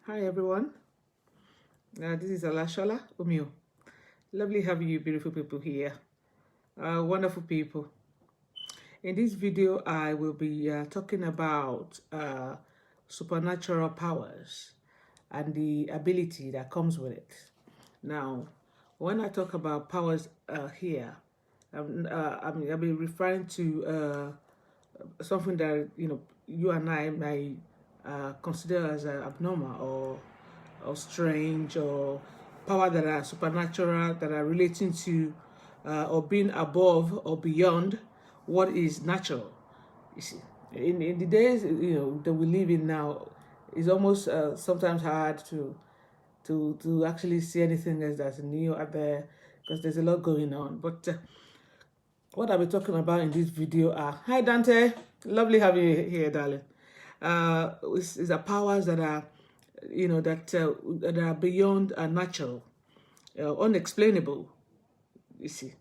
Hi everyone, this is Alashala Omio. Lovely having you beautiful people here, wonderful people. In this video I will be talking about supernatural powers and the ability that comes with it. Now, when I talk about powers here, I'll be referring to something that you and I may consider as abnormal or strange or power that are supernatural that are relating to or being above or beyond what is natural. You see, in the days that we live in now, it's almost sometimes hard to actually see anything else that's new out there because there's a lot going on. But what I'll be talking about in this video are, hi Dante, lovely having you here, darling. Is the powers that are, that are beyond natural, unexplainable. You see,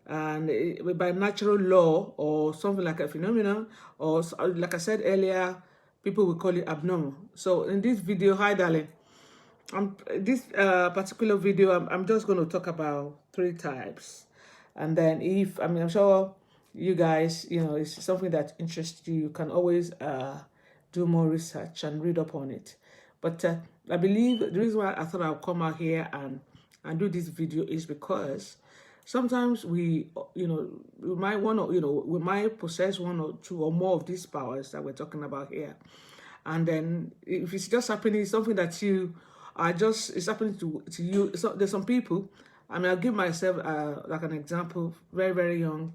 and by natural law or something like a phenomenon, or like I said earlier, people will call it abnormal. So in this video, hi darling, this particular video, I'm just going to talk about 3 types. And then I'm sure you guys, it's something that interests you, you can always do more research and read up on it. But I believe the reason why I thought I'll come out here and do this video is because sometimes we might want to, we might possess 1 or 2 or more of these powers that we're talking about here. And then if it's just happening, something that you are just, it's happening to you. So there's some people, I'll give myself like an example, very, very young,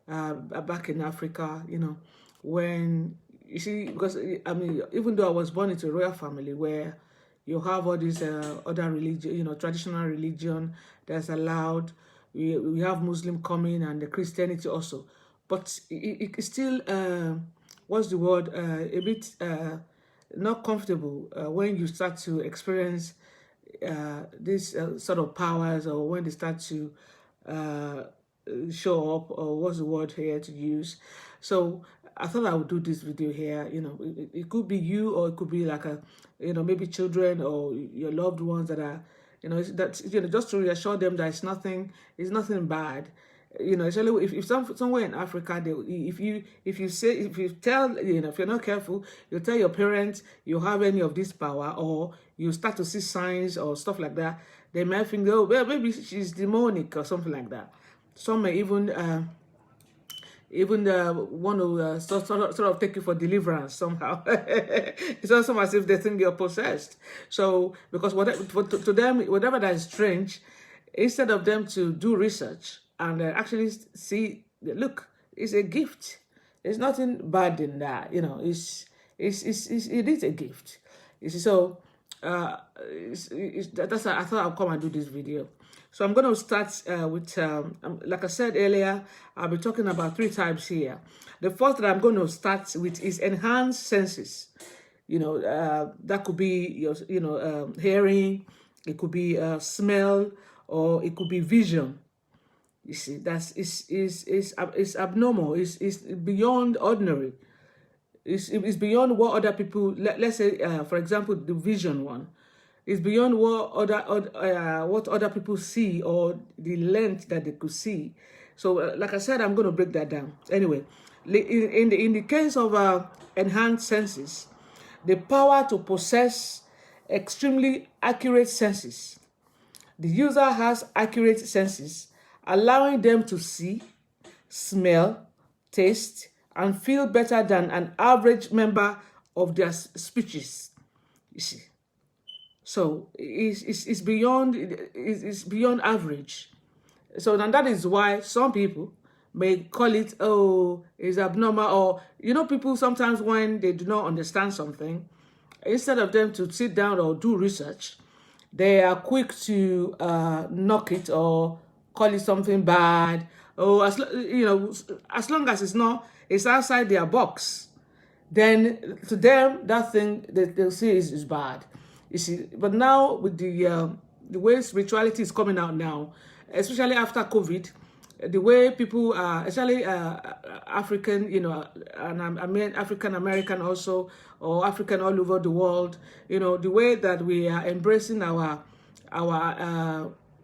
back in Africa, when, you see, because, even though I was born into a royal family where you have all these other religion, traditional religion that's allowed, we have Muslim coming and the Christianity also, but it's still, what's the word, a bit not comfortable when you start to experience these sort of powers, or when they start to show up, or what's the word here to use. So I thought I would do this video here. It could be you, or it could be like maybe children or your loved ones that are, just to reassure them that it's nothing bad. Especially if somewhere in Africa, if you tell, if you're not careful, you tell your parents you have any of this power, or you start to see signs or stuff like that, they might think, oh, well, maybe she's demonic or something like that. Some may even want to sort of take you for deliverance somehow. It's also as if they think you're possessed. So, because to them, whatever that is strange, instead of them to do research and actually see, look, it's a gift. There's nothing bad in that. It is a gift. You see, so that's why I thought I'll come and do this video. So I'm going to start with, like I said earlier, I'll be talking about 3 types here. The first that I'm going to start with is enhanced senses. That could be your, hearing, it could be smell, or it could be vision. You see, it's abnormal. It's beyond ordinary. It's beyond what other people. Let's say, for example, the vision one. It's beyond what other people see, or the length that they could see. So, like I said, I'm going to break that down. Anyway, in the case of enhanced senses, the power to possess extremely accurate senses. The user has accurate senses, allowing them to see, smell, taste, and feel better than an average member of their species. You see. So it's beyond average. So then that is why some people may call it, oh, it's abnormal, or people sometimes when they do not understand something, instead of them to sit down or do research, they are quick to knock it or call it something bad. Oh, as long as it's outside their box, then to them that thing they'll say is bad. You see, but now with the way spirituality is coming out now, especially after COVID, the way people are, especially African, and I mean African American also, or African all over the world, the way that we are embracing our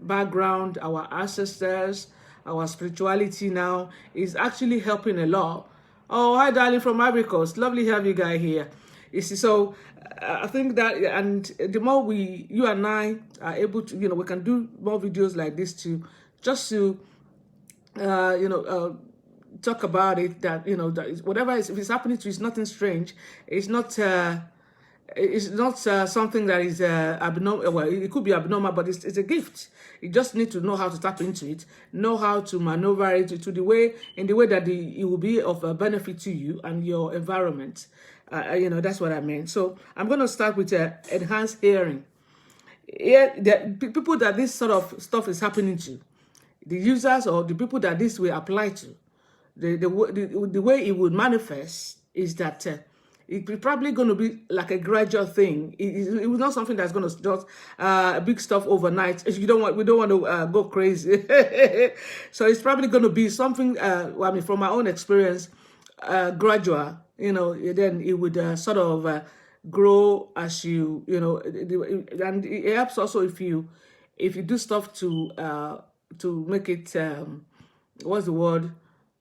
background, our ancestors, our spirituality now is actually helping a lot. Oh, hi, darling, from Ivory Coast. Lovely to have you guys here. You see, so I think that, and the more you and I are able to, we can do more videos like this too, just to, talk about it. That that whatever if it's happening to you, it's nothing strange. It's not. It's not something that is abnormal. Well, it could be abnormal, but it's a gift. You just need to know how to tap into it, know how to maneuver it in the way that it will be of benefit to you and your environment. That's what I meant. So I'm going to start with enhanced hearing. Yeah, the people that this sort of stuff is happening to, the users or the people that this will apply to, the way it would manifest is that. It's probably going to be like a gradual thing. It was not something that's going to just big stuff overnight. We don't want to go crazy. So it's probably going to be something. From my own experience, gradual. Then it would sort of grow as you and it helps also if you do stuff to make it what's the word,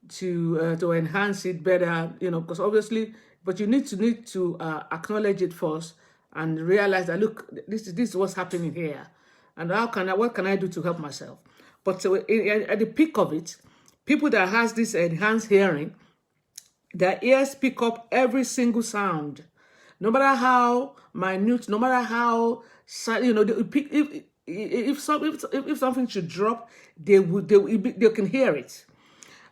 to enhance it better. Because obviously. But you need to acknowledge it first and realize that, look, this is what's happening here, and what can I do to help myself? But at the peak of it, people that has this enhanced hearing, their ears pick up every single sound, no matter how minute, no matter how if something should drop, they can hear it.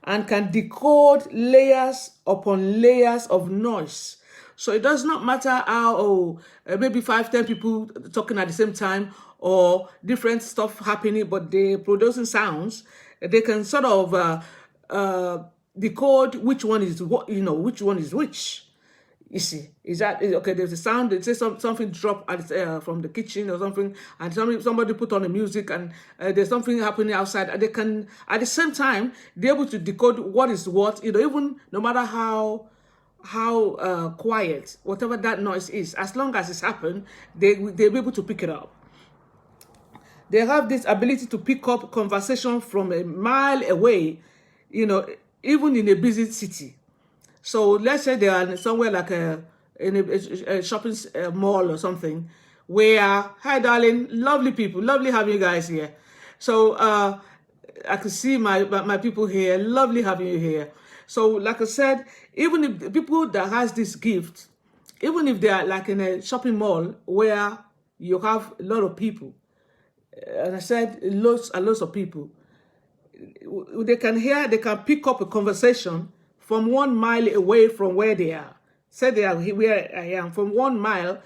And can decode layers upon layers of noise. So it does not matter how, maybe 5-10 people talking at the same time or different stuff happening, but they're producing sounds. They can sort of decode which one is what, which one is which. You see, is that okay? There's a sound. They say something drop from the kitchen or something, and somebody put on the music, and there's something happening outside. And they can, at the same time, be able to decode what is what. Even no matter how quiet, whatever that noise is, as long as it's happened, they'll be able to pick it up. They have this ability to pick up conversation from a mile away. Even in a busy city. So let's say they are somewhere like in a shopping mall or something, where, hi darling, lovely people, lovely having you guys here. So I can see my people here, lovely having you here. So like I said, even if the people that has this gift, even if they are like in a shopping mall where you have a lot of people, as I said, lots and lots of people, they can pick up a conversation from 1 mile away from where they are. Say they are where I am, from 1 mile.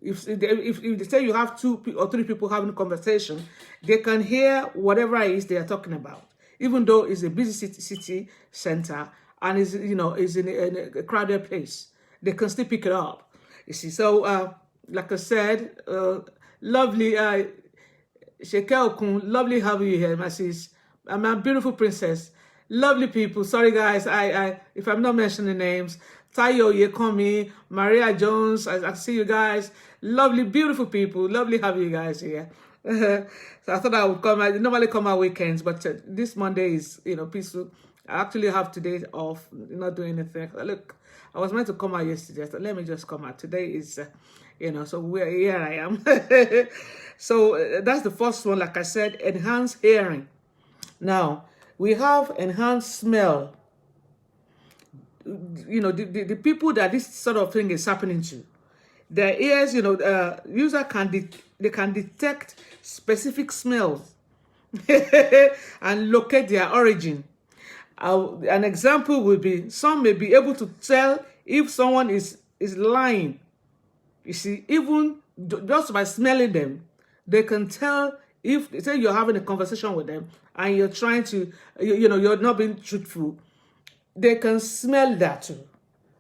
If they say you have 2 or 3 people having a conversation, they can hear whatever it is they are talking about, even though it's a busy city center and is in a crowded place. They can still pick it up. You see, so like I said, lovely, Shekel Kun, lovely having you here, my sis. I'm a beautiful princess. Lovely people. Sorry guys, I if I'm not mentioning names. Tayo Yekomi, Maria Jones, I see you guys. Lovely, beautiful people. Lovely having you guys here. So I thought I would come. I normally come on weekends, but this Monday is peaceful. I actually have today off, not doing anything. Look, I was meant to come out yesterday. So let me just come out. Today is so here I am. So that's the first one. Like I said, enhanced hearing. Now we have enhanced smell. The people that this sort of thing is happening to, their ears, user can detect specific smells and locate their origin. An example would be, some may be able to tell if someone is lying. You see, even just by smelling them, they can tell. If say you're having a conversation with them and you're trying to, you're not being truthful, they can smell that too.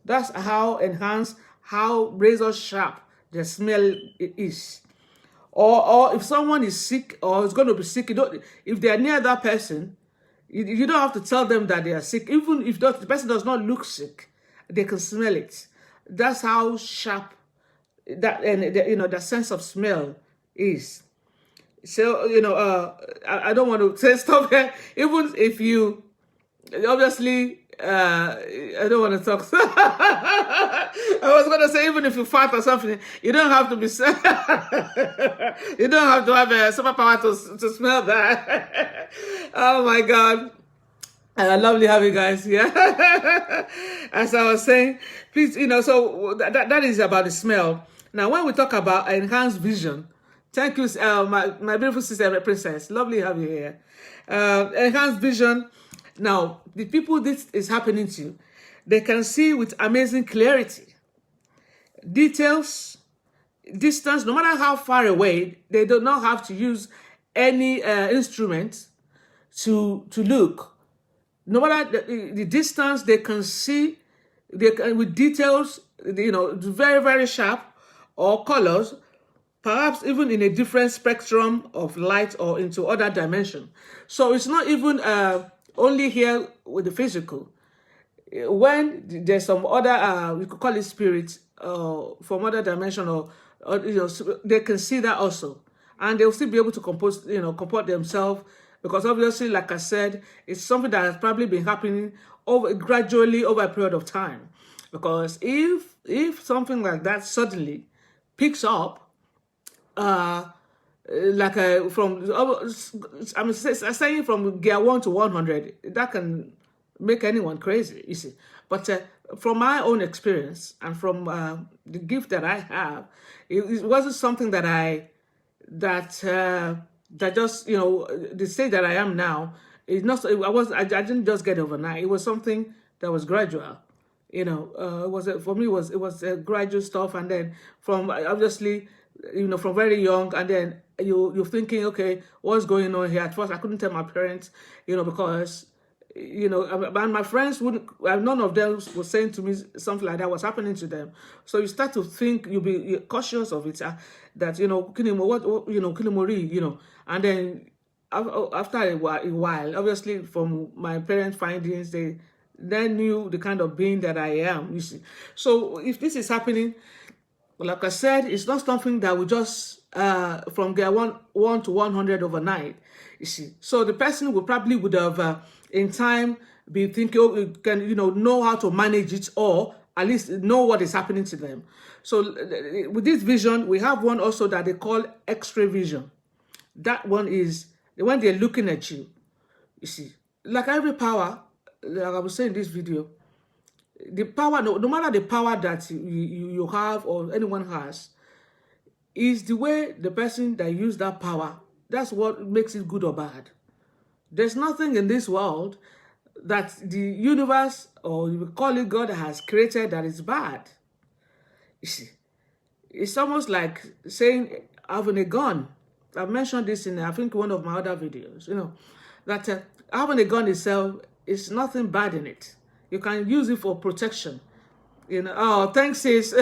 That's how enhanced, how razor sharp the smell is. Or if someone is sick or is going to be sick, if they are near that person, You don't have to tell them that they are sick. Even if the person does not look sick, they can smell it. That's how sharp that, and the sense of smell is. So I don't want to say stuff here. Even if you obviously I don't want to talk. I was going to say, even if you fart or something, you don't have to be you don't have to have a superpower to smell that. Oh my God. Lovely having you guys here. As I was saying, please, so that is about the smell. Now, when we talk about enhanced vision, thank you, my beautiful sister Princess. Lovely having you here. Enhanced vision. Now, the people this is happening to, they can see with amazing clarity. Details, distance, no matter how far away, they do not have to use any instrument to look. No matter the distance, they can see with details, very, very sharp, or colors, perhaps even in a different spectrum of light or into other dimension. So it's not even only here with the physical. When there's some other, we could call it spirit, from other dimension, or they can see that also, and they'll still be able to comport themselves, because obviously, like I said, it's something that has probably been happening gradually over a period of time. Because if something like that suddenly picks up, I'm saying from gear 1 to 100, that can make anyone crazy, you see. But from my own experience and from the gift that I have, it wasn't something that just, the state that I am now is not. I didn't just get overnight. It was something that was gradual. It was for me. It was gradual stuff, and then from obviously, from very young, and then you're thinking, okay, what's going on here? At first, I couldn't tell my parents, because and my friends wouldn't. None of them was saying to me something like that was happening to them. So you start to think, you're cautious of it. That Kilimori, and then after a while, obviously from my parents' findings, they then knew the kind of being that I am. You see, so if this is happening, like I said, it's not something that we just from gear 1 to 100 overnight. You see, so the person would have in time be thinking, oh, you can know how to manage it, or at least know what is happening to them. So with this vision, we have one also that they call X-ray vision. That one is when they're looking at you. You see, like every power, like I was saying in this video, the power, no matter the power that you have or anyone has, is the way the person that used that power, that's what makes it good or bad. There's nothing in this world that the universe, or you call it God, has created that is bad. You see, it's almost like saying having a gun. I've mentioned this in, I think, one of my other videos, that having a gun itself is nothing bad in it. You can use it for protection. Oh, thanks, sis.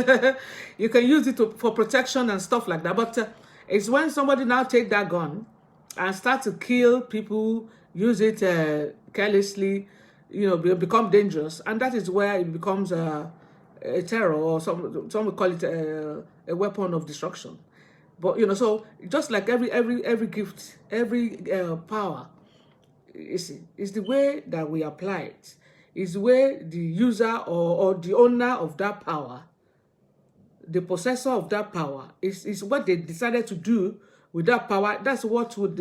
You can use it for protection and stuff like that. But it's when somebody now take that gun and start to kill people, use it carelessly, become dangerous. And that is where it becomes a terror, or some would call it a weapon of destruction. But, so just like every gift, every power, you see, it's the way that we apply it. It's the way the user or the owner of that power, the possessor of that power, is what they decided to do with that power. That's what would,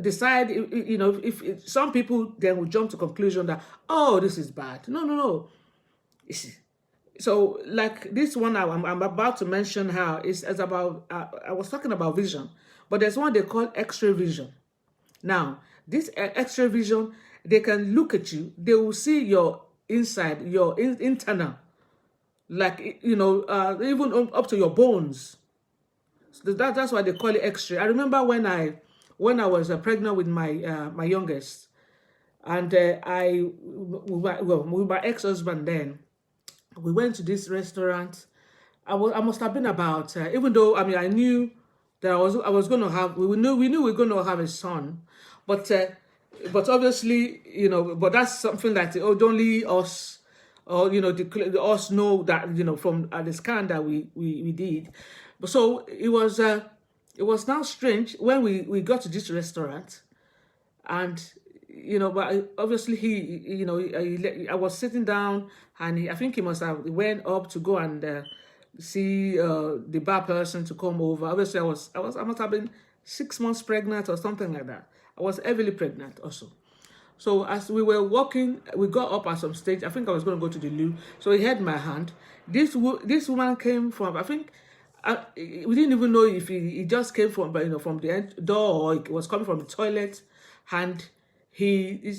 decide, if some people then will jump to conclusion that, oh, this is bad. No. You see, so like this one I'm about to mention, how it's about, I was talking about vision, but there's one they call X-ray vision. Now, this X-ray vision, they can look at you, they will see your inside, your internal, like, even up to your bones. So that's why they call it X-ray. I remember when I was pregnant with my youngest, and with my ex-husband then, we went to this restaurant. I must have been about, even though, I knew that I was going to have, we knew we were going to have a son, but but obviously, but that's something that only us, or us know that, from the scan that we did. But so it was now strange when we got to this restaurant, and but obviously I was sitting down, and I think he must have went up to go and see the bar person to come over. Obviously, I must have been 6 months pregnant or something like that. I was heavily pregnant also. So as we were walking, we got up at some stage. I think I was going to go to the loo. So he held my hand. This woman came from, I think, we didn't even know if he just came from, from the door, or he was coming from the toilet, and he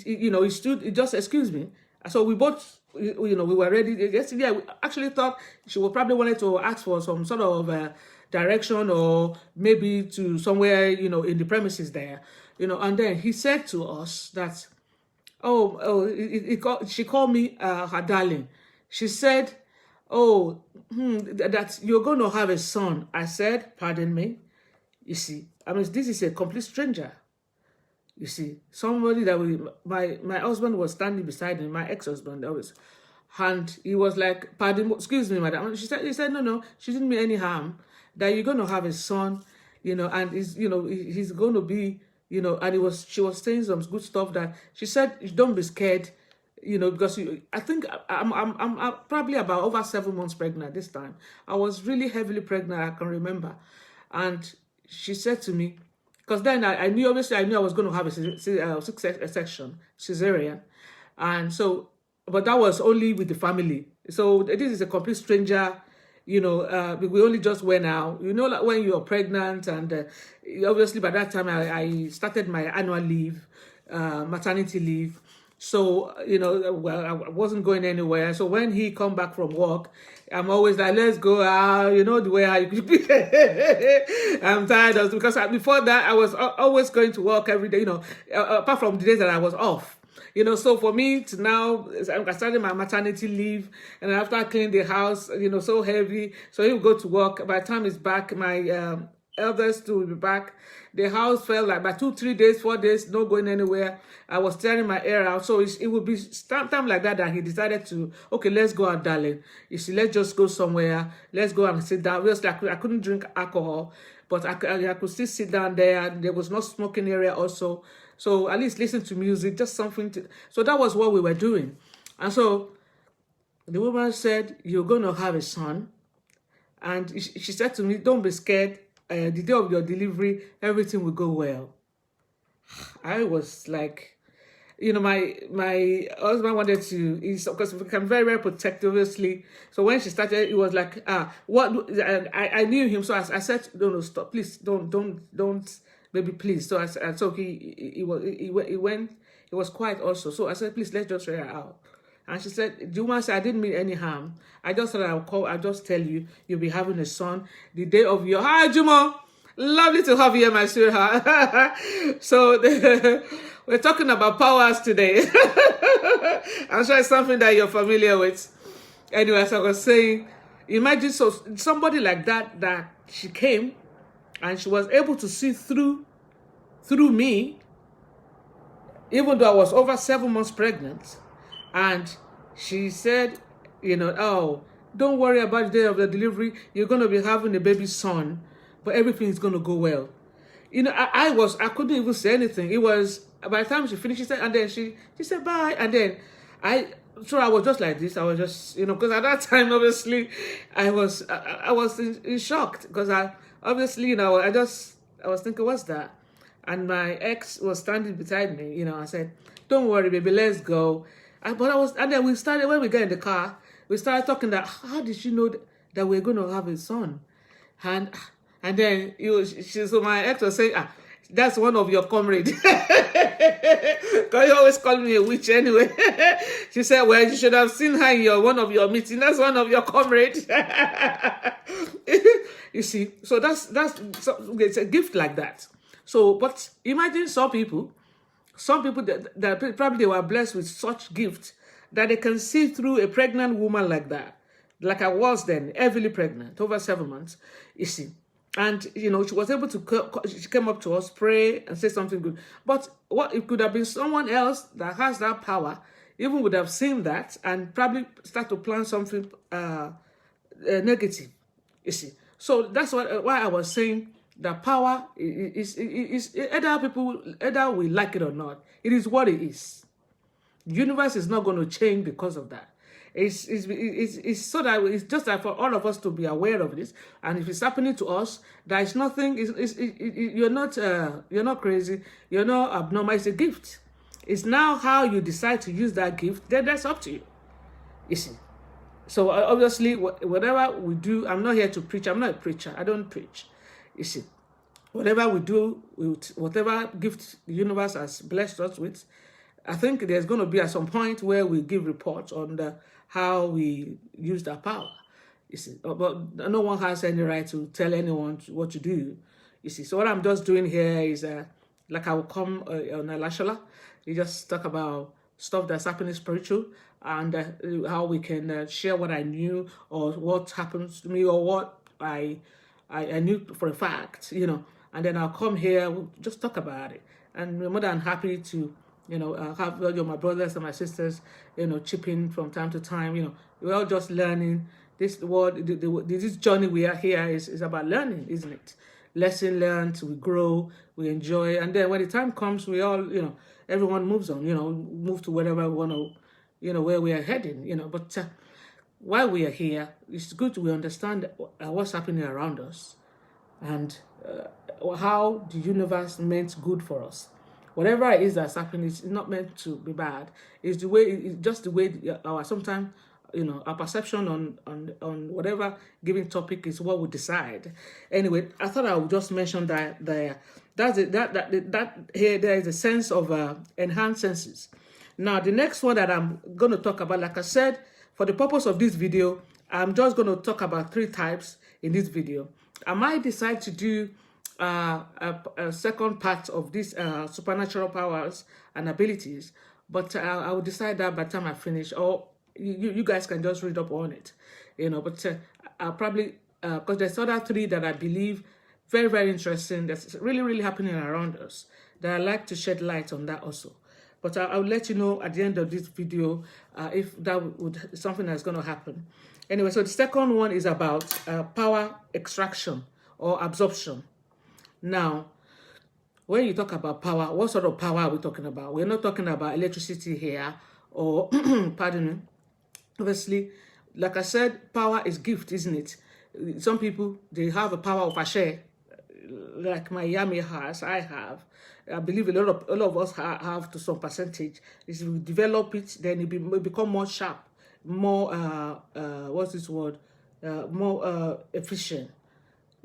stood. He just excuse me. So we both, we were ready. Yesterday, I actually thought she would probably wanted to ask for some sort of direction, or maybe to somewhere, in the premises there, And then he said to us that, she called me her darling. She said, that you're going to have a son. I said, pardon me. You see, I mean, this is a complete stranger. You see, somebody that my husband was standing beside him, my ex-husband, always. And he was like, pardon, excuse me, madam. He said, no, she didn't mean any harm. That you're going to have a son, and he's going to be, and she was saying some good stuff that she said, don't be scared, because I think I'm probably about over 7 months pregnant this time. I was really heavily pregnant, I can remember. And she said to me, because then I knew, obviously I knew I was going to have a section, cesarean. And so, but that was only with the family. So this is a complete stranger. We only just went out. Like when you're pregnant, and obviously by that time I started my annual leave, maternity leave. So, well, I wasn't going anywhere. So when he come back from work, I'm always like, let's go out. The way I I'm tired of, because before that I was always going to work every day, apart from the days that I was off. So for me to now, I started my maternity leave, and after I cleaned the house, so heavy. So he would go to work. By the time he's back, my eldest will be back. The house felt like by 2-3 days, 4 days, not going anywhere. I was tearing my hair out. So it would be time like that he decided to, okay, let's go out, darling. You see, let's just go somewhere. Let's go and sit down. Obviously, I couldn't drink alcohol, but I could still sit down there. There was no smoking area also. So at least listen to music, just something to... So that was what we were doing. And so the woman said, you're going to have a son. And she said to me, don't be scared. The day of your delivery, everything will go well. I was like, my husband wanted to, because I'm very, very protective, obviously. So when she started, it was like, what? I knew him, so I said, no, stop, please, don't, baby, please. So he was quiet also. So I said, please, let's just try it out. And she said, Juma said, I didn't mean any harm. I just thought I'll just tell you, you'll be having a son the day of your... Hi, Juma. Lovely to have you here, my sweetheart. So we're talking about powers today. I'm sure it's something that you're familiar with. Anyway, as I was saying, imagine somebody like that she came and she was able to see through me, even though I was over 7 months pregnant. And she said, don't worry about the day of the delivery. You're going to be having a baby son, but everything is going to go well. I couldn't even say anything. It was, by the time she finished, she said, and then she said, bye. And then I was just like this. I was just, because at that time, obviously, I was in shock, because I was thinking, what's that? And my ex was standing beside me, I said, don't worry, baby, let's go. And then we started, when we got in the car, we started talking that, how did she know that we're going to have a son? And then so my ex was saying, that's one of your comrades. Because you always call me a witch anyway. She said, well, you should have seen her in one of your meetings. That's one of your comrades. You see, so it's a gift like that. So, but imagine some people that probably they were blessed with such gifts that they can see through a pregnant woman like that. Like I was then, heavily pregnant, over 7 months, you see. And, you know, she was able to, she came up to us, pray, and say something good. But what it could have been someone else that has that power, even would have seen that and probably start to plan something negative, you see. So that's why I was saying that power is either we like it or not. It is what it is. The universe is not going to change because of that. It's so that it's just that for all of us to be aware of this, and if it's happening to us, there is nothing. You're not crazy. You're not abnormal. It's a gift. It's now how you decide to use that gift. Then that's up to you. You see. So obviously, whatever we do, I'm not here to preach. I'm not a preacher. I don't preach. You see. Whatever we do, whatever gift the universe has blessed us with, I think there's going to be at some point where we give reports on how we use that power. You see, but no one has any right to tell anyone what to do. You see, so what I'm just doing here is like I will come on Alashola. You just talk about stuff that's happening spiritual and how we can share what I knew or what happens to me or what I knew for a fact, you know. And then I'll come here, we'll just talk about it. And we're more than happy to, you know, have my brothers and my sisters, you know, chip in from time to time. You know, we're all just learning. This this journey we are here is about learning, isn't it? Lesson learned, we grow, we enjoy, and then when the time comes, we all, you know, everyone moves on. You know, move to wherever we want to, you know, where we are heading. You know, but while we are here, it's good we understand what's happening around us, and how the universe meant good for us. Whatever it is that's happening, it's not meant to be bad. It's the way, it's just the way our sometimes, you know, our perception on whatever given topic is what we decide. Anyway, I thought I would just mention that here there is a sense of enhanced senses. Now, the next one that I'm going to talk about, like I said, for the purpose of this video, I'm just going to talk about 3 types in this video. I might decide to do a second part of these supernatural powers and abilities, but I will decide that by the time I finish, or you guys can just read up on it, you know. But I'll probably because there's other 3 that I believe very, very interesting, that's really, really happening around us, that I like to shed light on that also. But I'll let you know at the end of this video if that would something that's going to happen. Anyway, so the second one is about power extraction or absorption. Now, when you talk about power, what sort of power are we talking about? We're not talking about electricity here, or, pardon me. Obviously, like I said, power is gift, isn't it? Some people, they have a power of a share, like my Yami has, I have. I believe a lot of us have to some percentage. If we develop it, then it become more sharp, more, what's this word? More efficient,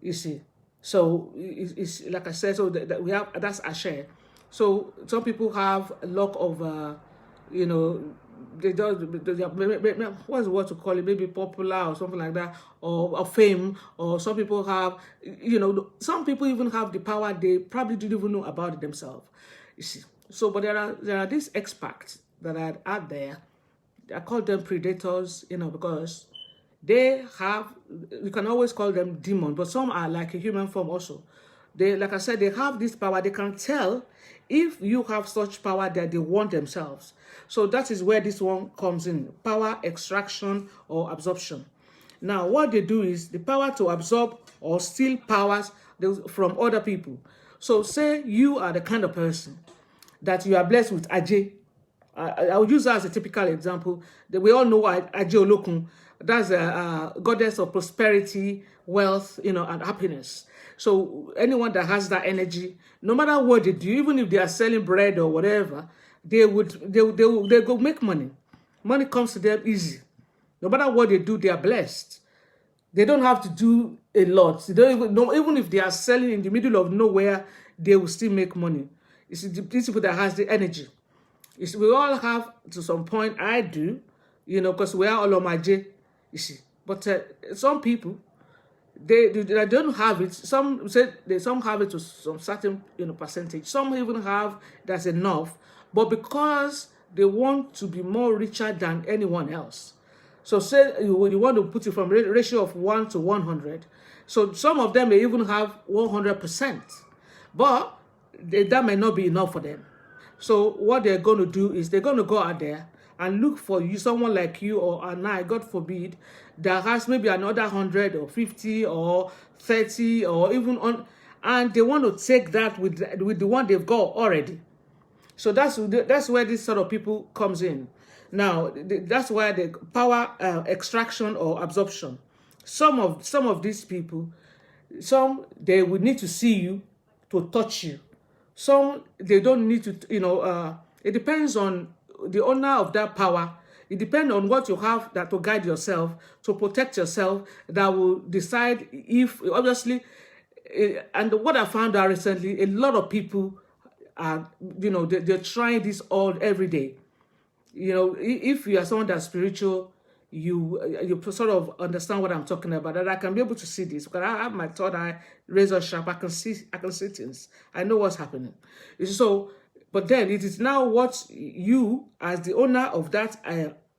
you see. So it's like I said, so that we have, that's a share. So some people have a lot of, you know, what's the word to call it? Maybe popular or something like that, or fame. Or some people have, you know, some people even have the power they probably didn't even know about it themselves. You see. So, but there are these experts that are out there. I call them predators, you know, because they have, you can always call them demons, but some are like a human form also. They, like I said, they have this power. They can tell if you have such power that they want themselves. So that is where this one comes in, power extraction or absorption. Now, what they do is the power to absorb or steal powers from other people. So say you are the kind of person that you are blessed with Ajay. I will use that as a typical example. We all know Ajay Olokun. That's a goddess of prosperity, wealth, you know, and happiness. So anyone that has that energy, no matter what they do, even if they are selling bread or whatever, they go make money. Money comes to them easy. No matter what they do, they are blessed. They don't have to do a lot. They don't even know, even if they are selling in the middle of nowhere, they will still make money. It's the people that has the energy. We all have to some point. I do, you know, because we are all on my J. You see, but some people, they don't have it. Some say some have it to some certain, you know, percentage. Some even have that's enough, but because they want to be more richer than anyone else, So say you want to put it from ratio of 1 to 100. So some of them may even have 100%, but that may not be enough for them. So what they're going to do is they're going to go out there and look for you, someone like you or an I, God forbid, that has maybe another 100 or 50 or 30 or even on, and they want to take that with the one they've got already. So that's where this sort of people comes in. Now that's why the power extraction or absorption. Some of these people, some they would need to see you to touch you. Some they don't need to, it depends on the owner of that power. It depends on what you have that to guide yourself, to protect yourself, that will decide if, obviously, and what I found out recently, a lot of people are, they're trying this all every day. If you are someone that's spiritual, you sort of understand what I'm talking about, that I can be able to see this because I have my third eye razor sharp. I can see things. I know what's happening. So, but then it is now what you, as the owner of that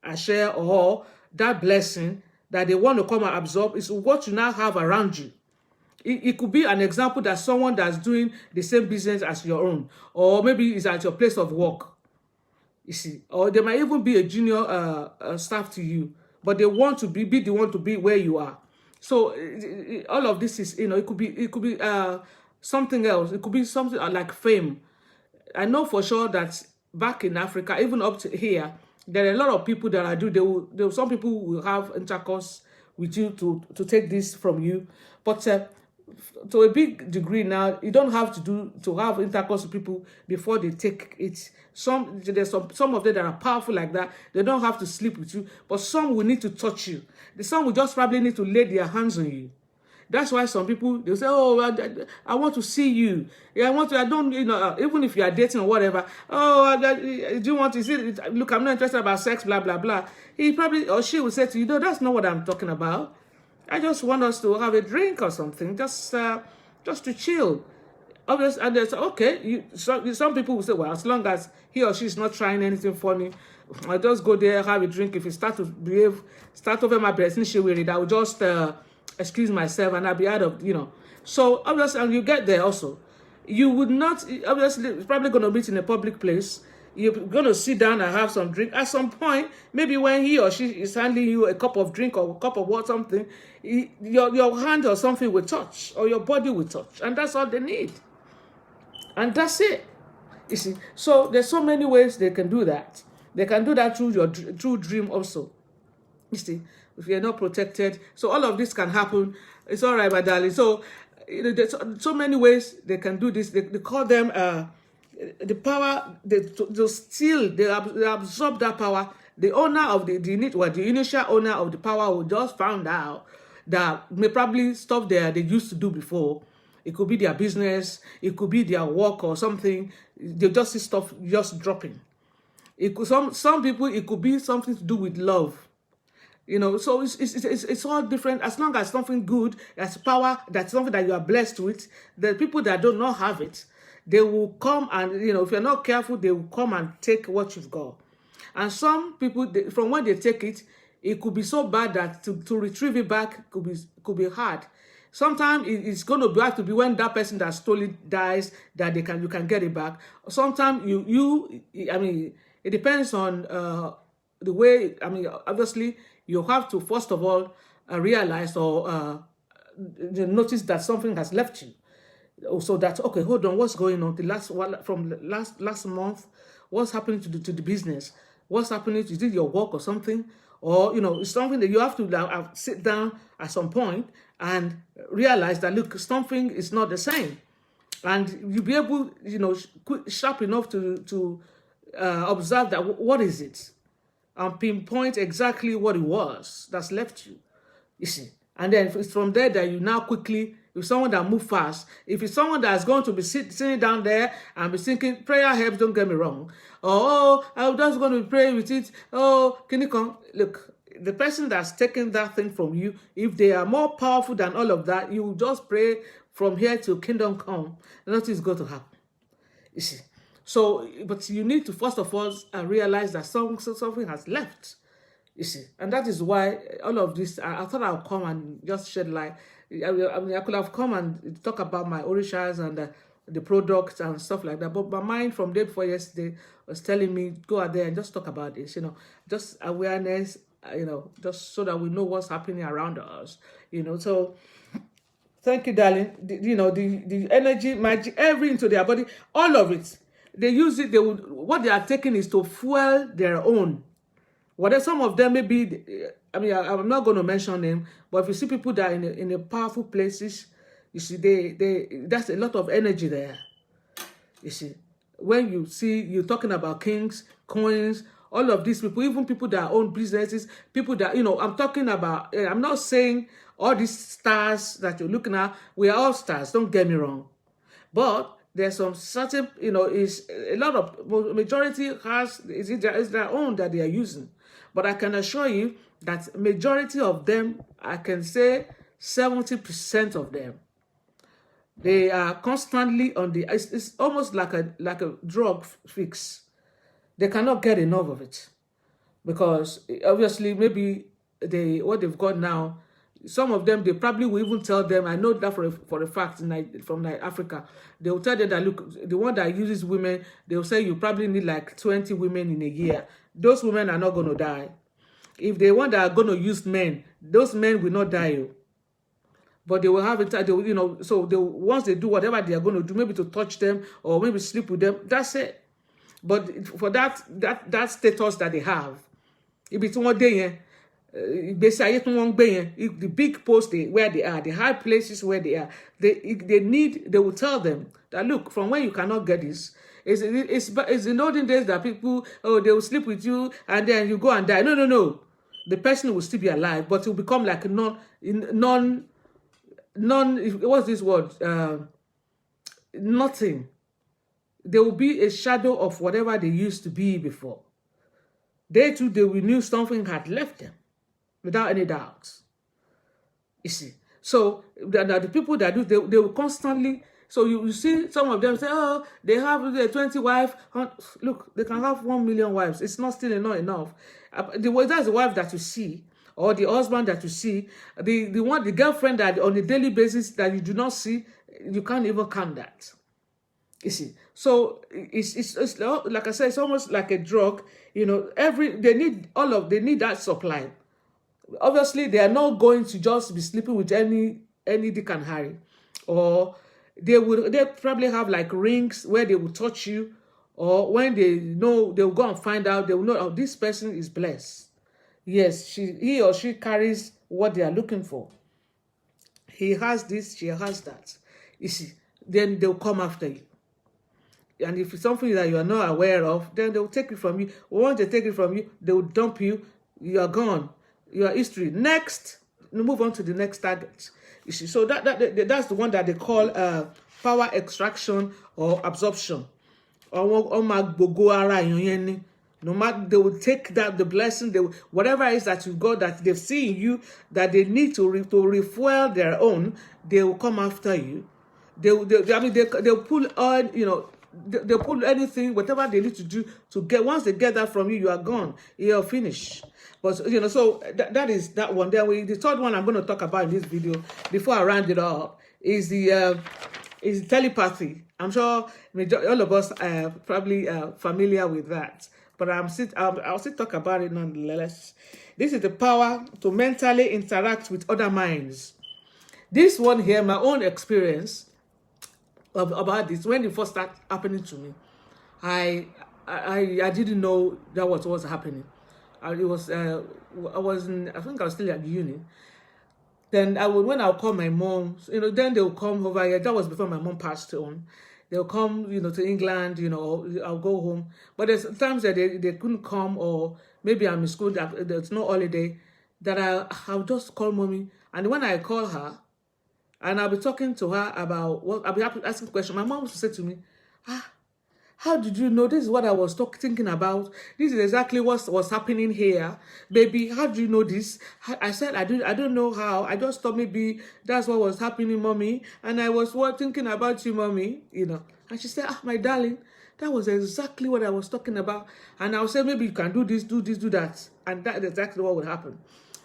a share or that blessing that they want to come and absorb, is what you now have around you. It could be an example that someone that's doing the same business as your own, or maybe it's at your place of work. You see, or they might even be a junior staff to you, but they want to be the one to be where you are. So all of this is, it could be something else. It could be something like fame. I know for sure that back in Africa, even up to here, there are a lot of people that some people will have intercourse with you to take this from you, but to a big degree now, you don't have to have intercourse with people before they take it. There's some of them that are powerful like that. They don't have to sleep with you, but some will need to touch you. Some will just probably need to lay their hands on you. That's why some people, they'll say, oh, I want to see you. Yeah, I don't, even if you are dating or whatever. Oh, do you want to see it? Look, I'm not interested about sex, blah, blah, blah. He probably, or she will say to you, no, that's not what I'm talking about. I just want us to have a drink or something, just to chill. Obviously, and there's, okay, some people will say, well, as long as he or she is not trying anything funny, I'll just go there, have a drink. If you start to start over my breath, I will just excuse myself and I'll be out of, So obviously, and you get there also, you would not, obviously, it's probably going to meet in a public place. You're going to sit down and have some drink. At some point, maybe when he or she is handing you a cup of drink or a cup of water, something, your hand or something will touch, or your body will touch. And that's all they need. And that's it. You see, so there's so many ways they can do that. They can do that through your dream also. You see, if you're not protected. So all of this can happen. It's all right, my darling. So there's so many ways they can do this. They call them the power. They absorb that power. The owner of the initial owner of the power will just found out that may probably stuff they used to do before. It could be their business. It could be their work or something. They just see stuff just dropping. It could, some people, it could be something to do with love. So it's all different. As long as something good, that's power, that's something that you are blessed with, the people that do not have it, they will come and, if you're not careful, they will come and take what you've got. And some people, from when they take it, it could be so bad that to retrieve it back could be hard. Sometimes it's going to have to be when that person that stole it dies that you can get it back. Sometimes it depends on the way. Obviously, you have to first of all realize or notice that something has left you. So that, okay, hold on, what's going on? From last month, what's happening to the business? What's happening? Is it your work or something? Or it's something that you have to sit down at some point and realize that, look, something is not the same, and you'll be able, sharp enough to observe that what is it, and pinpoint exactly what it was that's left you. You see, and then it's from there that you now quickly. If someone that move fast, if it's someone that's going to be sitting down there and be thinking, prayer helps, don't get me wrong. Oh, I'm just going to pray with it. Oh, can you come? Look, the person that's taking that thing from you, if they are more powerful than all of that, you will just pray from here till kingdom come. Nothing is going to happen. You see. So, but you need to first of all realize that something has left. You see, and that is why all of this, I thought I'll come and just shed light. I mean, I could have come and talk about my orishas and the products and stuff like that. But my mind from day before yesterday was telling me, go out there and just talk about this, just awareness, just so that we know what's happening around us, So thank you, darling. The energy, magic, everything to their body, all of it. They use it, what they are taking is to fuel their own. Whether some of them may be, I mean, I'm not going to mention them, but if you see people that are in the powerful places, you see, that's a lot of energy there. You see, when you're talking about kings, coins, all of these people, even people that own businesses, people that, I'm talking about, I'm not saying all these stars that you're looking at, we are all stars, don't get me wrong. But there's some certain, is a lot of, majority is their own that they are using. But I can assure you that majority of them, I can say 70% of them, they are constantly on it's almost like a drug fix. They cannot get enough of it. Because obviously maybe what they've got now, some of them, they probably will even tell them, I know that for a fact from Africa, they will tell them that, look, the one that uses women, they will say you probably need like 20 women in a year. Those women are not going to die. If they want that are going to use men, those men will not die. But they will have it, so once they do whatever they are going to do, maybe to touch them or maybe sleep with them, that's it. But for that status that they have, if it's one day, the big post where they are, the high places where they are, they will tell them that, look, from where you cannot get this, it's in olden days that people, they will sleep with you and then you go and die. No. The person will still be alive, but it will become like what's this word? Nothing. There will be a shadow of whatever they used to be before. They too, they will knew something had left them, without any doubts. You see, so the people that do, they will constantly. So you see some of them say, oh, they have 20 wives. Look, they can have 1 million wives. It's not still not enough. That's the wife that you see, or the husband that you see, the girlfriend that on a daily basis that you do not see, you can't even count that. You see, so it's like I said, it's almost like a drug. They need that supply. Obviously, they are not going to just be sleeping with any Dick and Harry, or they probably have like rings where they will touch you, or when they know, they will go and find out, they will know, oh, this person is blessed. Yes, he or she carries what they are looking for. He has this, she has that. You see, then they'll come after you. And if it's something that you are not aware of, then they'll take it from you. Once they take it from you, they will dump you. You are gone. You are history. Next, move on to the next target. You see, so that's the one that they call power extraction or absorption. No matter, they will take that, the blessing, whatever it is that you got, that they've seen you, that they need to refuel their own, they will come after you. They'll pull on, they'll pull anything, whatever they need to do to get. Once they get that from you, you are gone. You're finished. But so that is that one. Then the third one I'm going to talk about in this video before I round it up is the telepathy. I'm sure all of us are probably familiar with that, but I'll still talk about it nonetheless. This is the power to mentally interact with other minds. This one here, my own experience about this, when it first started happening to me, I didn't know that was what was happening. I think I was still at uni. Then when I'll call my mom, then they'll come over here. That was before my mom passed on. They'll come, to England, I'll go home. But there's times that they couldn't come, or maybe I'm in school, there's no holiday, that I'll just call mommy. And when I call her, and I'll be talking to her about I'll be asking questions, my mom will say to me, how did you know? This is what I was thinking about. This is exactly what was happening here. Baby, how do you know this? I said, I don't know how. I just thought maybe that's what was happening, mommy. And I was thinking about you, mommy, And she said, my darling, that was exactly what I was talking about. And I'll say, maybe you can do this, do that. and that is exactly what would happen.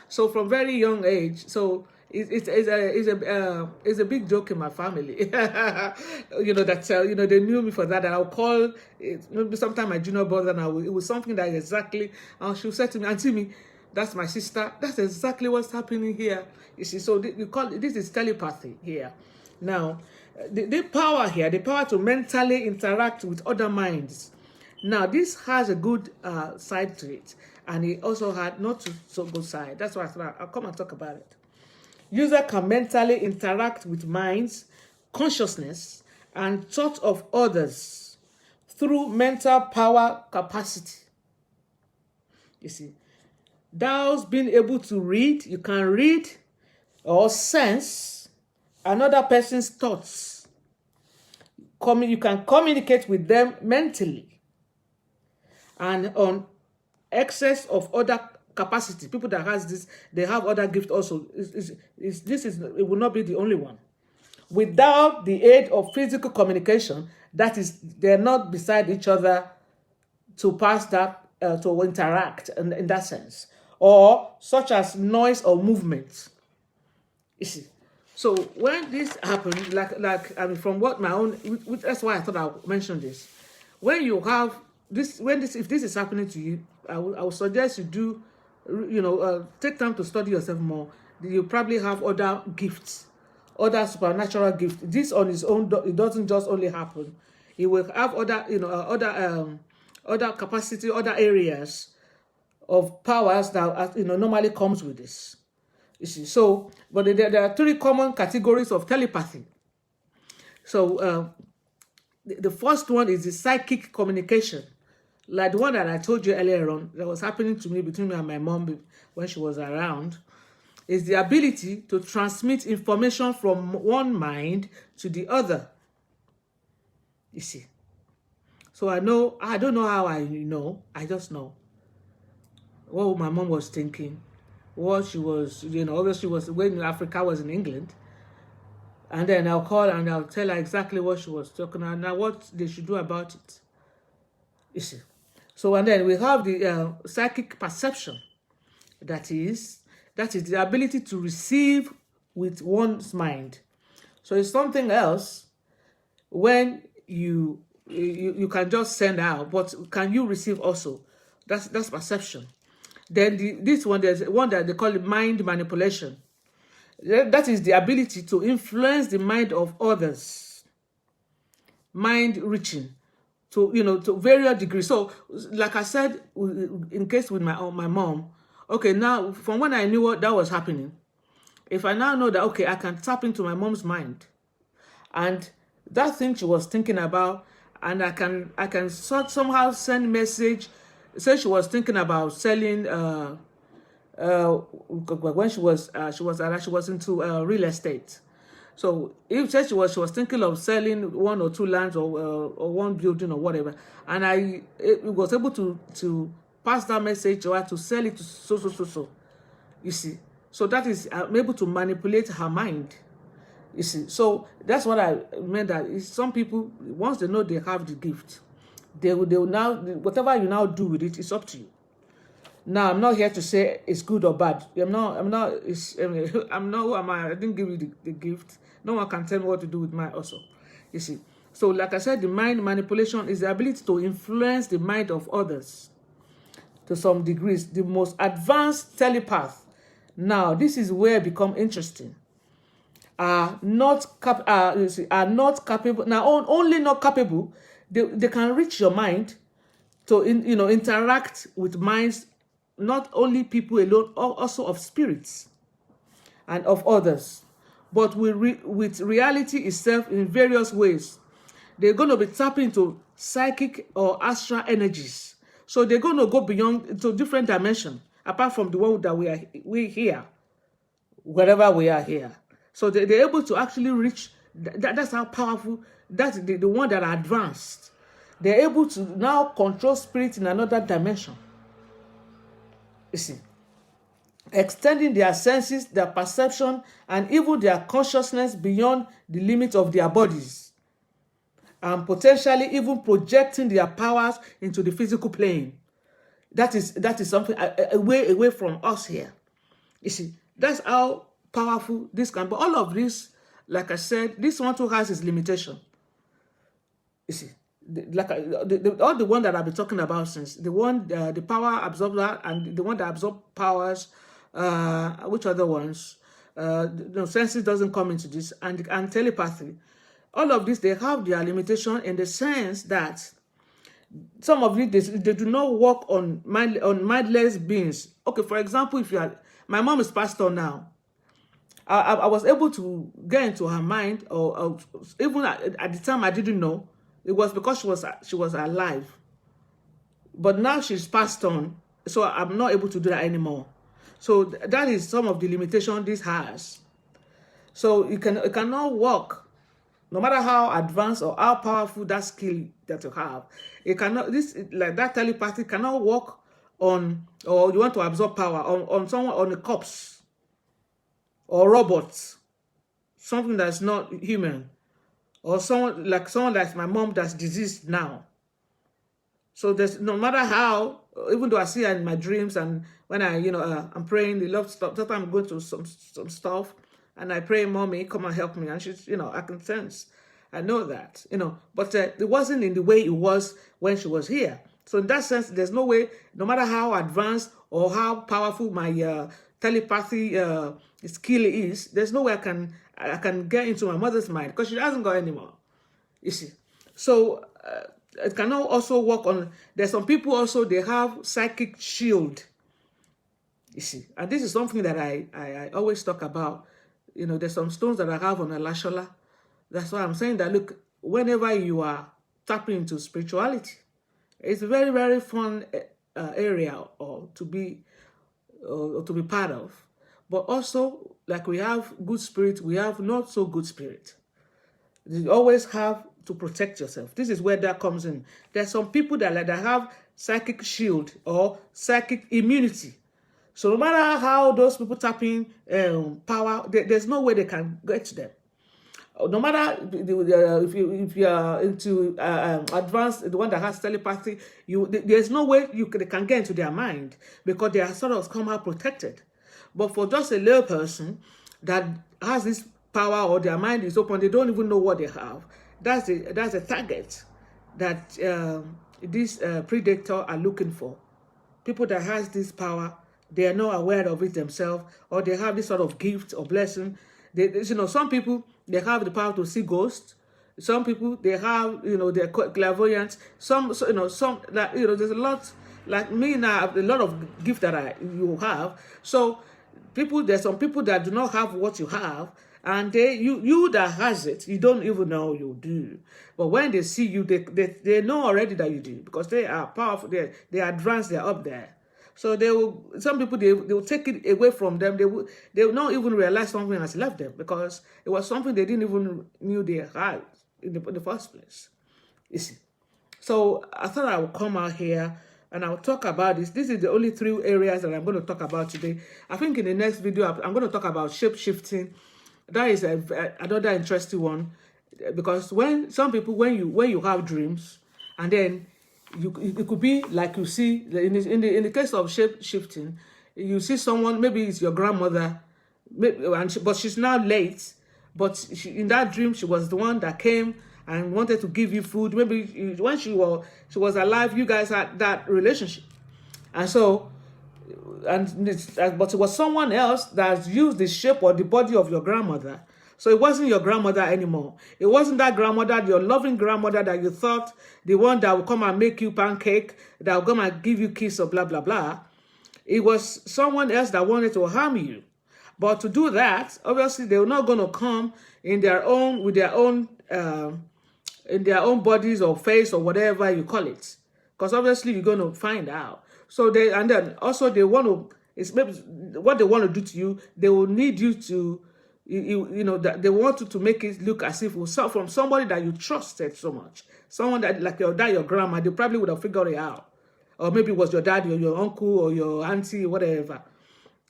So from very young age, so it's a big joke in my family. That they knew me for that, and I'll call it, maybe sometime my junior brother, and it was something that exactly, and she'll say to me, "Auntie me, that's my sister. That's exactly what's happening here." You see, so we call it, this is telepathy here. Now, the power here, the power to mentally interact with other minds. Now, this has a good side to it, and it also had not so good side. That's why I thought I'll come and talk about it. User can mentally interact with minds, consciousness, and thought of others through mental power capacity. You see, those being able to read, you can read or sense another person's thoughts. You can communicate with them mentally. And on excess of other capacity, people that has this, they have other gifts also. It will not be the only one. Without the aid of physical communication, that is, they're not beside each other to pass that, to interact in that sense, or such as noise or movement. You see, so when this happens, from what my own, that's why I thought I would mention this. When you have this, if this is happening to you, I would suggest you do, take time to study yourself more. You probably have other gifts, other supernatural gifts. This on its own, it doesn't just only happen. You will have other capacity, other areas of powers that normally comes with this. You see, so but there are three common categories of telepathy. So the first one is the psychic communication, like the one that I told you earlier on that was happening to me between me and my mom when she was around. Is the ability to transmit information from one mind to the other. You see, so I don't know how I know. I just know what my mom was thinking, what she was, obviously was when Africa was in England. And then I'll call and I'll tell her exactly what she was talking about, now what they should do about it. You see. So, and then we have the psychic perception. That is the ability to receive with one's mind. So it's something else when you can just send out, but can you receive also? That's perception. Then this one, there's one that they call it mind manipulation. That is the ability to influence the mind of others. Mind reaching to various degrees. So, like I said, in case with my mom, okay, now from when I knew what that was happening, if I now know that, okay, I can tap into my mom's mind, and that thing she was thinking about, and I can somehow send message. Say she was thinking about selling when she was into real estate. So if she was thinking of selling one or two lands or one building or whatever, and I was able to pass that message to her to sell it to so. You see, so that is, I'm able to manipulate her mind. You see, so that's what I meant, that some people, once they know they have the gift, they will now, whatever you now do with it, it's up to you. Now, I'm not here to say it's good or bad. I'm not who am I? I didn't give you the gift. No one can tell me what to do with mine also. You see. So, like I said, the mind manipulation is the ability to influence the mind of others to some degrees. The most advanced telepath, now, this is where it becomes interesting, are not capable. Now, only not capable. They can reach your mind to interact with minds, not only people alone, also of spirits and of others, but with reality itself in various ways. They're going to be tapping into psychic or astral energies. So they're going to go beyond to different dimensions, apart from the one that we here, wherever we are here. So they're able to actually reach. That's how powerful. That's the one that are advanced. They're able to now control spirit in another dimension. You see, extending their senses, their perception, and even their consciousness beyond the limits of their bodies, and potentially even projecting their powers into the physical plane. that is something away from us here. You see, that's how powerful this can be. All of this, like I said, this one too has its limitation. You see, all the one that I've been talking about since, the one, the power absorber and the one that absorb powers, which other ones? Senses doesn't come into this, and telepathy. All of this, they have their limitation in the sense that some of it, they do not work on mindless beings. Okay, for example, if you are, my mom is pastor now. I was able to get into her mind, or even at the time I didn't know. It was because she was alive. But now she's passed on, so I'm not able to do that anymore. So that is some of the limitation this has. So it cannot work, no matter how advanced or how powerful that skill that you have. It cannot, like that telepathy cannot work on, or you want to absorb power on someone, on a corpse or robots, something that's not human, or someone like my mom that's diseased now. So there's, no matter how, even though I see her in my dreams, and when I, I'm praying, the love stuff, sometimes I'm going through some stuff, and I pray, Mommy, come and help me. And she's, I can sense, I know that, but it wasn't in the way it was when she was here. So in that sense, there's no way, no matter how advanced or how powerful my telepathy skill is, there's no way I can get into my mother's mind, because she hasn't got any more, you see. So it cannot also work on, there's some people also, they have psychic shield, you see. And this is something that I always talk about. There's some stones that I have on a lashola. That's why I'm saying that, look, whenever you are tapping into spirituality, it's a very, very fun area to be part of. But also, like we have good spirit, we have not so good spirit. You always have to protect yourself. This is where that comes in. There's some people that have psychic shield or psychic immunity. So no matter how those people tap in power, there's no way they can get to them. No matter if you are into advanced, the one that has telepathy, there's no way they can get into their mind, because they are sort of somehow protected. But for just a little person that has this power, or their mind is open, they don't even know what they have. That's a target that these predators are looking for. People that has this power, they are not aware of it themselves, or they have this sort of gift or blessing. Some people, they have the power to see ghosts. Some people, they have, they're clairvoyant. Some that, there's a lot, like me now, I have a lot of gift that you have. So there's some people that do not have what you have, and you that has it, you don't even know you do. But when they see you, they know already that you do, because they are powerful, they are advanced, they're up there. So some people they will take it away from them. They will not even realize something has left them, because it was something they didn't even knew they had in the first place. You see. So I thought I would come out here and I'll talk about this. This is the only 3 areas that I'm going to talk about today. I think in the next video I'm going to talk about shape-shifting. That is another interesting one, because when you have dreams, and then it could be like you see in the case of shape shifting, you see someone, maybe it's your grandmother, but she's now late, but in that dream she was the one that came and wanted to give you food. Maybe when she was alive, you guys had that relationship, and so but it was someone else that used the shape or the body of your grandmother. So it wasn't your grandmother anymore. It wasn't that grandmother, your loving grandmother that you thought, the one that would come and make you pancake, that would come and give you kiss or blah, blah, blah. It was someone else that wanted to harm you. But to do that, obviously, they were not going to come in their own, in their own bodies or face or whatever you call it. Because obviously, you're going to find out. So and then also they want to, it's maybe what they want to do to you, they will need you to, that they want you to make it look as if it was from somebody that you trusted so much. Someone that, like your dad, your grandma, they probably would have figured it out. Or maybe it was your dad or your uncle or your auntie, whatever,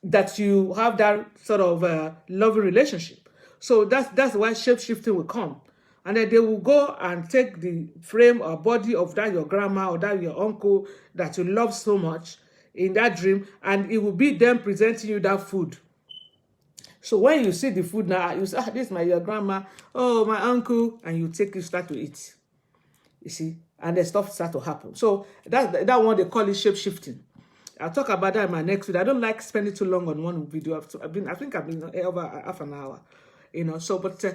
that you have that sort of loving relationship. So that's why shape-shifting will come. And then they will go and take the frame or body of that your grandma or that your uncle that you love so much in that dream, and it will be them presenting you that food. So when you see the food now, you say, this is your grandma, oh, my uncle, and you take it, start to eat. You see, and then stuff start to happen. So that one, they call it shape shifting. I'll talk about that in my next video. I don't like spending too long on one video. I think I've been over half an hour, So, but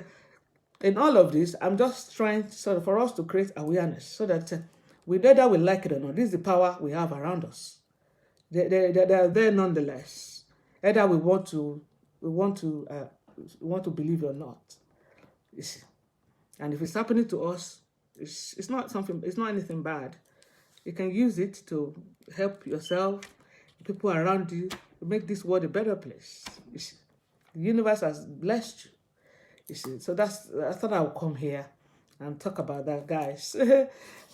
in all of this, I'm just trying for us to create awareness so that whether we like it or not, this is the power we have around us. They're there nonetheless. Either we want to believe or not. You see, and if it's happening to us, it's not anything bad. You can use it to help yourself, people around you, to make this world a better place. You see, the universe has blessed you. You see, so I thought I would come here and talk about that, guys.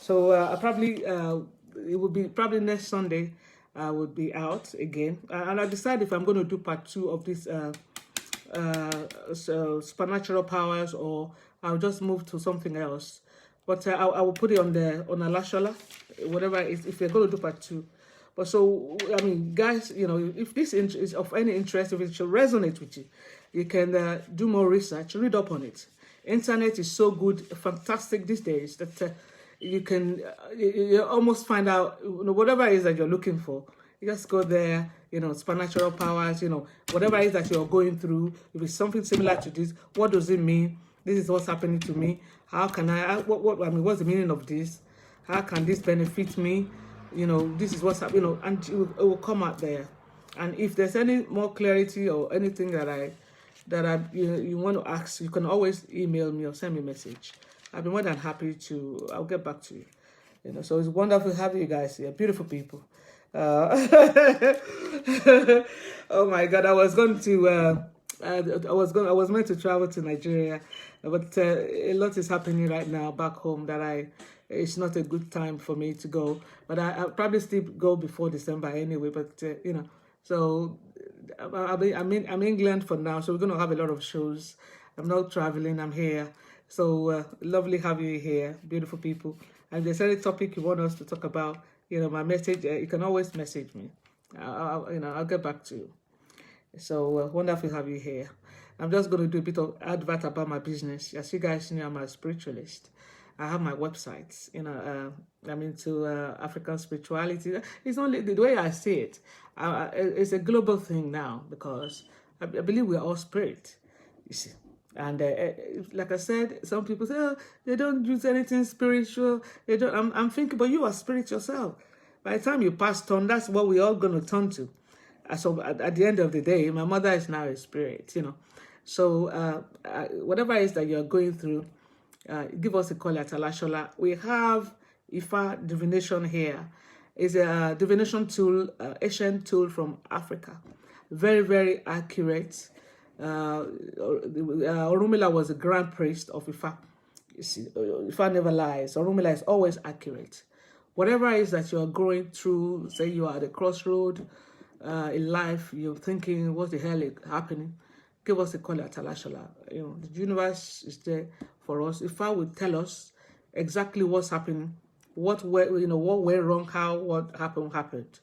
So it will be probably next Sunday. I will be out again, and I'll decide if I'm going to do part 2 of this supernatural powers, or I'll just move to something else. But I will put it on Alashola, whatever it is, if you're going to do part 2. But so, I mean, guys, if this is of any interest, if it should resonate with you, you can do more research, read up on it. Internet is so good, fantastic these days that you can you almost find out whatever it is that you're looking for. You just go there, supernatural powers, whatever it is that you're going through. If it's something similar to this, what does it mean? This is what's happening to me. How can what's the meaning of this? How can this benefit me? This is what's happening, and it will come out there. And if there's any more clarity or anything that you want to ask, you can always email me or send me a message. I'll be more than happy to. I'll get back to you. So it's wonderful having you guys here, beautiful people. Oh my God, I was going to. I was meant to travel to Nigeria, but a lot is happening right now back home that it's not a good time for me to go. But I'll probably still go before December anyway. But so I'm in England for now, so we're going to have a lot of shows. I'm not traveling. I'm here. So lovely having you here, beautiful people. And if there's any topic you want us to talk about, my message, you can always message me. I'll get back to you. So wonderful to have you here. I'm just going to do a bit of advert about my business. As you guys know, I'm a spiritualist. I have my websites. I'm into African spirituality. It's only the way I see it. It's a global thing now because I believe we're all spirit. You see. And like I said, some people say, oh, they don't use anything spiritual. They don't. I'm thinking, but you are spirit yourself. By the time you pass on, that's what we're all going to turn to. So at the end of the day, my mother is now a spirit, So whatever it is that you're going through, give us a call at Alashola. We have Ifa divination here. It's a divination tool, Asian tool from Africa. Very, very accurate. Orunmila was a grand priest of Ifa. You see, Ifa never lies. Orunmila is always accurate. Whatever it is that you're going through, say you are at a crossroad in life, you're thinking, what the hell is happening? Give us a call at Alashola. The universe is there for us. Ifa will tell us exactly what's happening, what went wrong, what happened.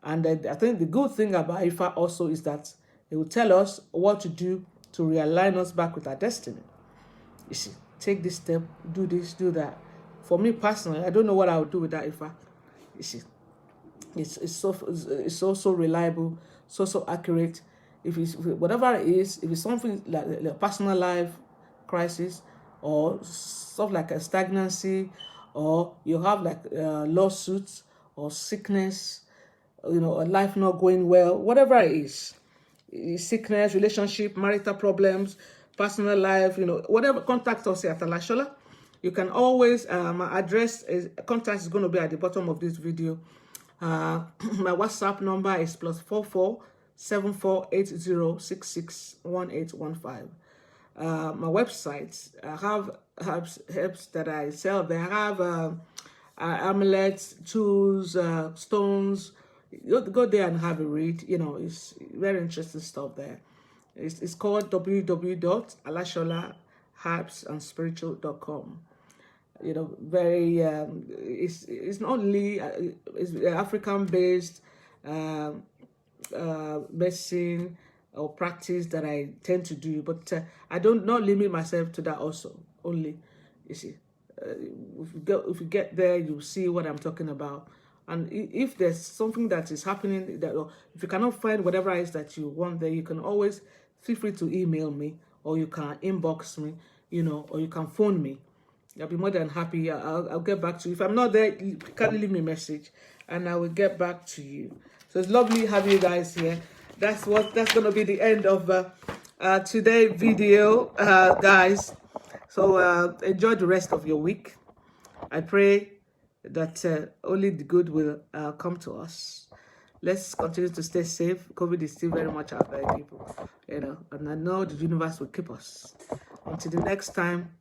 And I think the good thing about Ifa also is that it will tell us what to do to realign us back with our destiny. You see, take this step, do this, do that. For me personally, I don't know what I would do with that Ifa. You see, it's so reliable, so accurate. If it's whatever it is, if it's something like a personal life crisis, or stuff like a stagnancy, or you have like lawsuits or sickness, a life not going well, whatever it is, sickness, relationship, marital problems, personal life, whatever, contact us at Alashola. You can always, my address contact is going to be at the bottom of this video. My WhatsApp number is +44 7480661815. My website, I have herbs that I sell. They have amulets, tools, stones. Go there and have a read. It's very interesting stuff there. It's called www.alashola herbsandspiritual.com. You know, very it's not only it's African based medicine or practice that I tend to do, but I don't not limit myself to that also only. You see, if you get there, you'll see what I'm talking about. And if there's something that is happening, that, or if you cannot find whatever it is that you want there, you can always feel free to email me, or you can inbox me, you know, or you can phone me. I'll be more than happy. I'll get back to you. If I'm not there, you can leave me a message and I will get back to you. So it's lovely having you guys here. That's going to be the end of today's video, guys. So enjoy the rest of your week. I pray that only the good will come to us. Let's continue to stay safe. COVID is still very much out there, people. You know, and I know the universe will keep us. Until the next time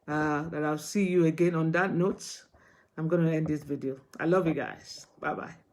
that I'll see you again. On that note, I'm going to end this video. I love you guys. Bye-bye.